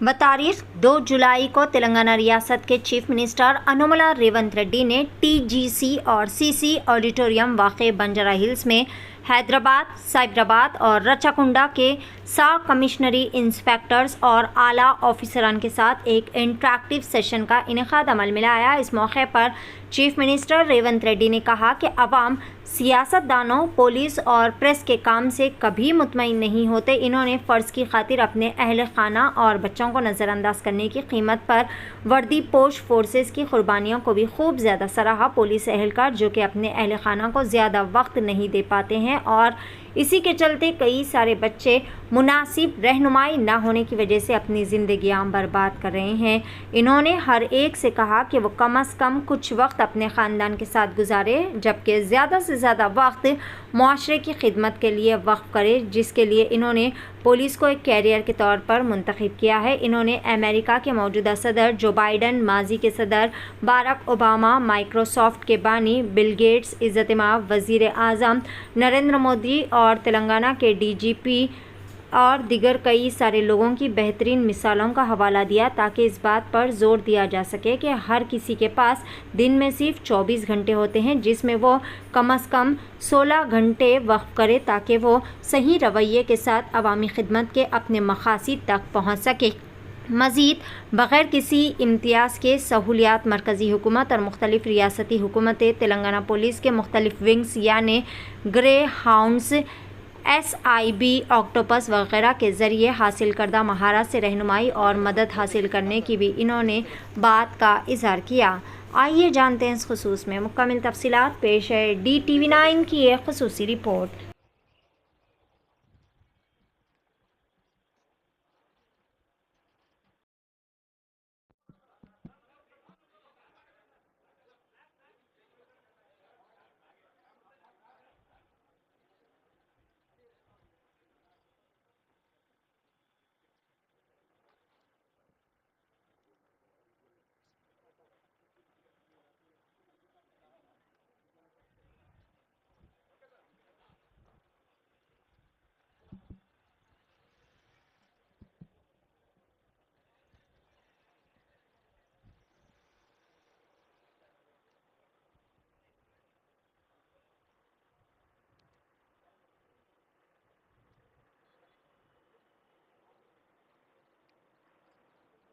बतारीख 2 जुलाई को तेलंगाना रियासत के चीफ मिनिस्टर अनुमला रेवंत रेड्डी ने टीजीसी और सीसी ऑडिटोरियम वाक़े बंजारा हिल्स में हैदराबाद, साइबराबाद और रचाकुंडा के सब कमिश्नरी इंस्पेक्टर्स और आला ऑफिसरान के साथ एक इंटरैक्टिव सेशन का इनेकाद अमल में लाया। इस मौके पर चीफ मिनिस्टर रेवंत रेड्डी ने कहा कि अवाम सियासतदानों, पुलिस और प्रेस के काम से कभी मुतमईन नहीं होते। इन्होंने फ़र्ज़ की खातिर अपने अहल खाना और बच्चों को नज़रअंदाज करने की कीमत पर वर्दी पोश फोर्सेस की कुर्बानियों को भी खूब ज़्यादा सराहा। पुलिस एहलकार जो कि अपने अहल खाना को ज़्यादा वक्त नहीं दे पाते हैं और इसी के चलते कई सारे बच्चे मुनासिब रहनुमाई ना होने की वजह से अपनी ज़िंदगियां बर्बाद कर रहे हैं। इन्होंने हर एक से कहा कि वो कम अज़ कम कुछ वक्त अपने ख़ानदान के साथ गुजारे, जबकि ज़्यादा से ज़्यादा वक्त मुआशरे की खिदमत के लिए वक्फ़ करे, जिसके लिए इन्होंने पुलिस को एक कैरियर के तौर पर मुंतखब किया है। इन्होंने अमेरिका के मौजूदा सदर जो बाइडन, माजी के सदर बाराक ओबामा, माइक्रोसॉफ्ट के बानी बिल गेट्स, इज़्ज़त-ए-माब वज़ीर आज़म नरेंद्र मोदी और तेलंगाना के डीजीपी और दिगर कई सारे लोगों की बेहतरीन मिसालों का हवाला दिया, ताकि इस बात पर जोर दिया जा सके कि हर किसी के पास दिन में सिर्फ 24 घंटे होते हैं, जिसमें वो कम अज़ कम 16 घंटे वक्फ करे, ताकि वो सही रवैये के साथ अवामी खिदमत के अपने मकासद तक पहुँच सके। मज़ीद बग़ैर किसी इम्तियाज़ के सहूलियात मरकज़ी हुकूमत और मुख्तलिफ़ रियासती हुकूमतें तेलंगाना पुलिस के मुख्तलिफ़ विंग्स यानि ग्रे हाउंड्स, SIB, ऑक्टोपस वगैरह के ज़रिए हासिल करदा महारत से रहनुमाई और मदद हासिल करने की भी इन्होंने बात का इज़हार किया। आइए जानते हैं इस खुसूस में मुकम्मल तफ़सीलात। पेश है DTV9 की एक खुसूसी रिपोर्ट।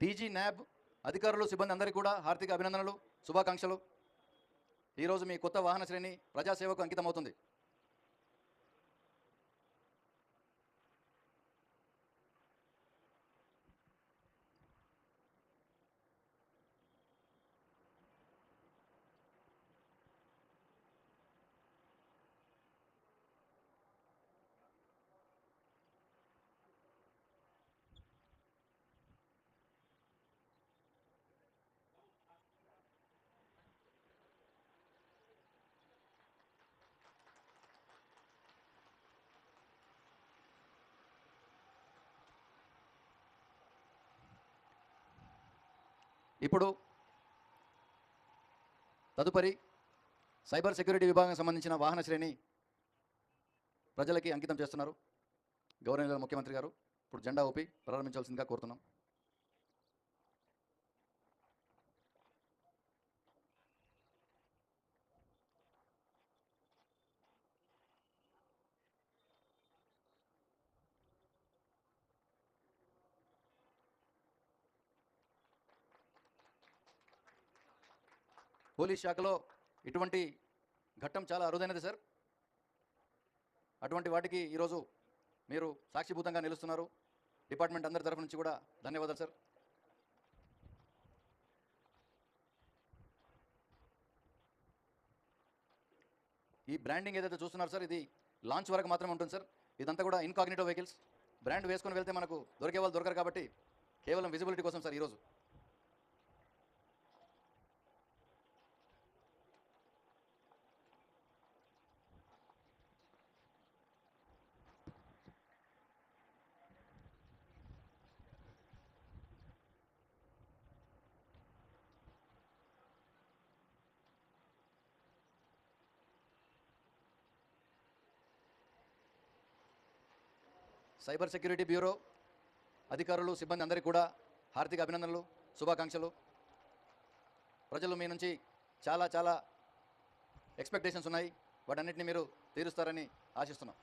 టీజీ న్యాబ్ అధికారులు సిబ్బంది అందరికీ కూడా హార్దిక అభినందనలు, శుభాకాంక్షలు. ఈరోజు మీ కొత్త వాహన శ్రేణి ప్రజాసేవకు అంకితమవుతుంది. ఇప్పుడు తదుపరి సైబర్ సెక్యూరిటీ విభాగానికి సంబంధించిన వాహన శ్రేణి ప్రజలకి అంకితం చేస్తున్నారు గౌరవనీయుల ముఖ్యమంత్రి గారు. ఇప్పుడు జెండా ఊపి ప్రారంభించాల్సిందిగా కోరుతున్నాం. పోలీస్ శాఖలో ఇటువంటి ఘట్టం చాలా అరుదైనది సార్. అటువంటి వాటికి ఈరోజు మీరు సాక్షిభూతంగా నిలుస్తున్నారు. డిపార్ట్మెంట్ అందరి తరఫు నుంచి కూడా ధన్యవాదాలు సార్. ఈ బ్రాండింగ్ ఏదైతే చూస్తున్నారు సార్, ఇది లాంచ్ వరకు మాత్రమే ఉంటుంది సార్. ఇదంతా కూడా ఇన్కాగ్నిటో వెహికల్స్. బ్రాండ్ వేసుకొని వెళ్తే మనకు దొరికే వాళ్ళు దొరకరు కాబట్టి కేవలం విజిబిలిటీ కోసం సార్ ఈరోజు. సైబర్ సెక్యూరిటీ బ్యూరో అధికారులు, సిబ్బంది అందరికీ కూడా హార్దిక అభినందనలు, శుభాకాంక్షలు. ప్రజలు మీ నుంచి చాలా చాలా ఎక్స్పెక్టేషన్స్ ఉన్నాయి, వాటన్నిటిని మీరు తీరుస్తారని ఆశిస్తున్నాం.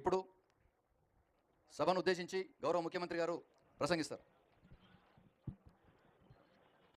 ఇప్పుడు సభను ఉద్దేశించి గౌరవ ముఖ్యమంత్రి గారు ప్రసంగిస్తారు.